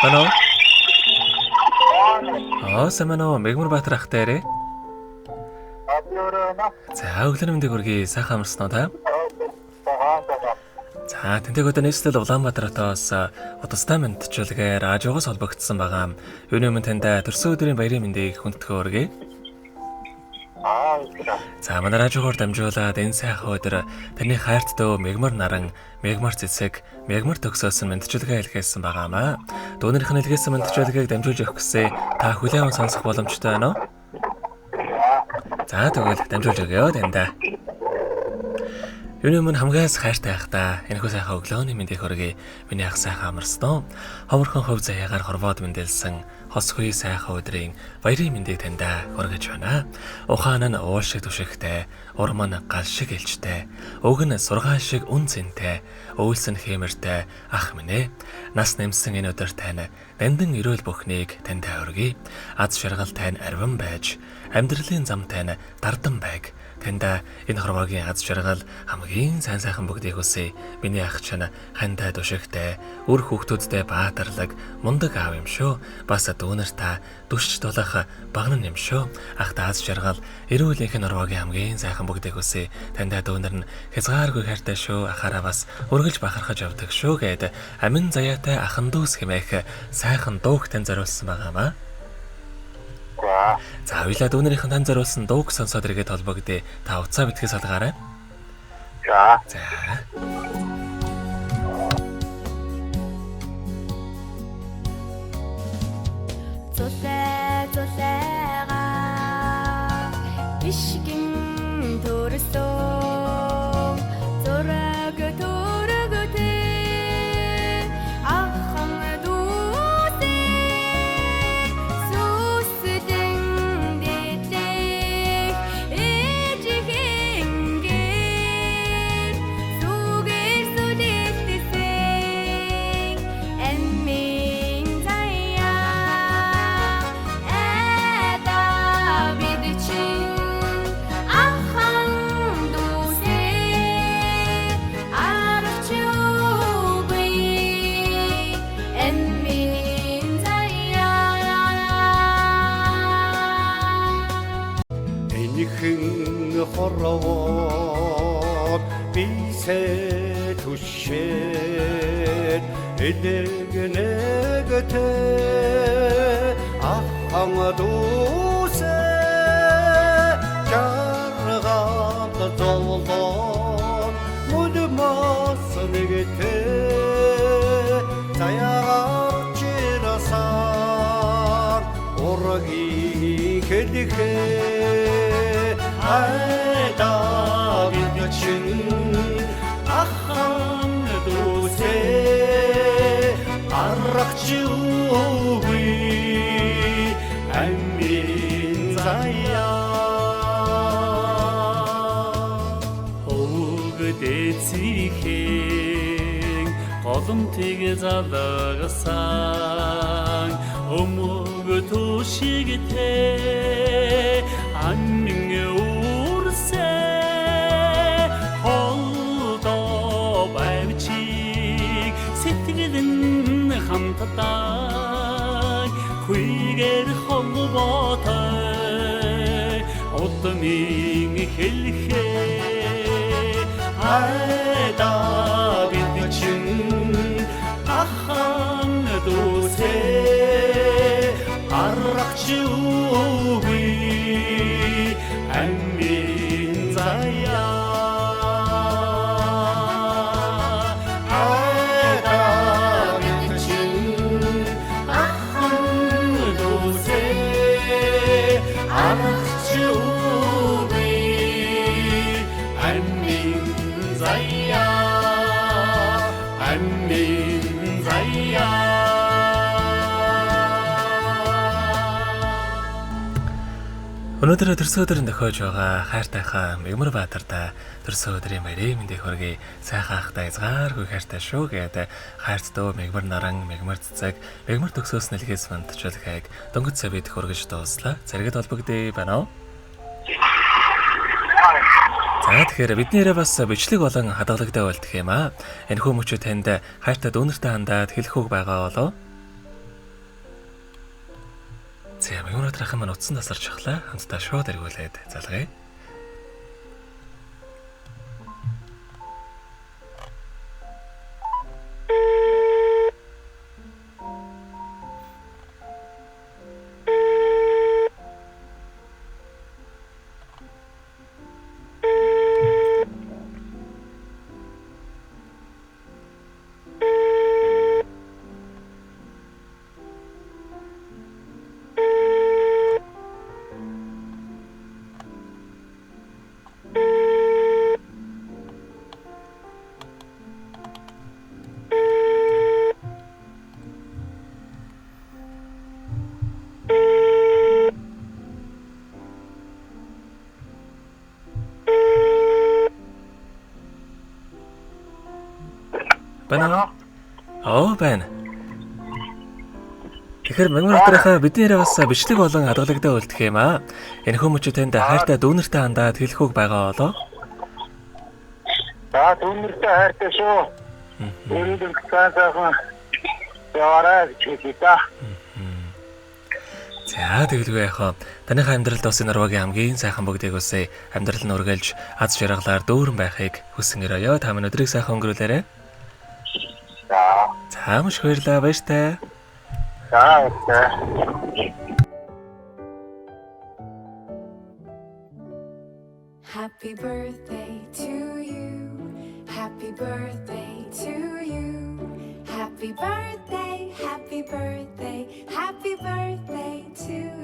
Бано. Самано Мегмар Баатар ахтай. За өглөө мэндийг хүргэе. Сайхан амарсан уу та? За тэнтэйг одоо нийслэл Улаанбаатаратаас удастай мэдчилгээ радиогоос холбогдсон байгаа. Юуны өмнө танд төрсөн өдрийн баярын мэндийг хүндэтгэн хүргэе. За манай радиогоор дамжуулаад энэ сайхан өдөр таны хайрт дөө Мегмар наран, Мегмар цэцэг, Мегмар төгсөөсөн мэдчилгээ илгээсэн байгаамаа. Дүүнэрхэн илгээсэн мэдчилгээг дамжуулж явах гэсэн та хүлээн сонсох боломжтой байна уу? За тэгвэл дамжуулж өгье тандаа. Юуны өмнө хамгаас хайртай байхдаа энэхүү сайхан өглөөний мэндийг хүргэе. Миний ах сайхан амарсан уу? Ховорхон хөв заяагаар хорвоод мэндэлсэн хосхой сайхан өдрийн баярын мэндийг тандаа хүргэж байна. Ухаан нь уул шиг түшигтэй, урам нь гал шиг элчтэй, өг нь сургаал шиг үн цэнтэй, өвөлсөн хэмэртэй ах минь ээ. Нас нэмсэн энэ өдөр тань дандан эрүүл бүхнийг тандаа хүргэе. Аз жаргал тань арван байж, амьдралын зам тань дардан байг. Танда энэ хорвоогийн аз жаргал хамгийн сайхан бүгдийг хүсье. Миний ах чинь хантай түшигтэй, үр хүүхдүүдтэй баатарлаг, мундаг аав юм шүү. Бас дүүнэр та дүшч тулах багнан юм шүү. Ах та аз жаргал эрүүл ихэнх хорвоогийн хамгийн сайхан бүгдийг хүсье. Танда дүүнэр нь хязгааргүй хайртай шүү. Ахаараа бас өргөлж бахархаж явдаг шүү гэд амин заяатай ахан дүүс хэмээх сайхан дууг тань зориулсан байгаамаа. За хоёлаа дүүнэрийнхэн тань зориулсан дууг сонсоод иргэд холбогдъё. Та уцаа битгий салгаарай. За. Зулайгаа ишгэн төрсөн зураг төрөгтэй ахан дүүсээ сүсдэн дэдэх ээжихэнгээр сүгээр сүлэлтэсэн эммийн заяа эда бидчин ахан дүүсээ арчуугүй эммийн заяа Энийхэн хорвоод бисээ түшээд элэгнэгтэй ахан дүүсээ жаргал зовлон мудмас нэгтэй заяагаар чирасаар ургийн хэлэхээ айда бидчин ахан дүүсээ аргачуугүй амин заяа өгдөцхийн голомтыг залгасан өмөг түшигтэй амин үрсээ холдоо байвчиг сэтгэлэн хамтдаа хүйгээр холбоотой удмын хэлэхээ айда бидчин ахан дүүсээ аргачуугүй амин заяа айда бидчин ахан дүүсээ аргачуугүй амин заяа амин заяа Өнөөдөр төрсөн өдрөнд тохиож байгаа хайртайхан Мегмар Баатартай төрсөн өдрийн баярын мэндийг хүргэе. Сайхан ахтай хязгааргүй хайртай шүү гэдэг хайрт дөө Мегмар наран, Мегмар цэцэг, Мегмар төгсөөс нэлгээс мандчилгааг дөнгөж савид хүргэж дууслаа. Зэрэгт холбогдъё байна уу? За тэгэхээр биднээрээ бас бичлэг болон хадгалагтай болдох юм аа. Энэхүү мөчөө танд хайртай дүүнэртэй хандаад хэлэх үг байгаа болоо? За мэгмар өдрийнхэн маань утсан тасарч ахлаа. Хамтдаа шууд эргүүлээд залгая. Байна. Байна. Тэгэхээр мэгмар өдрийнхөө бидний яриа бас бичлэг болон хадгалагдаа үлдэх юм аа. Энэ хүмүүч танд хайртай дүүнертэй хандаад хэлэх үг байгаа болоо. За дүүнертэй хайртай шүү. Өөрөөр хэлбэл яваарай гэж хэлээ. За тэгэлгүй яхаа. Таныхаа амьдралд бас энэ урвагийн хамгийн сайхан бүгдийг үсэ амьдрал нь үргэлж аз жаргалаар дүүрэн байхыг хүсэн өрөөё. Та минь өдрийг сайхан өнгөрүүлээрэй. За маш баярлалаа баяртай. Happy birthday to you. Happy birthday to you. Happy birthday, happy birthday, happy birthday to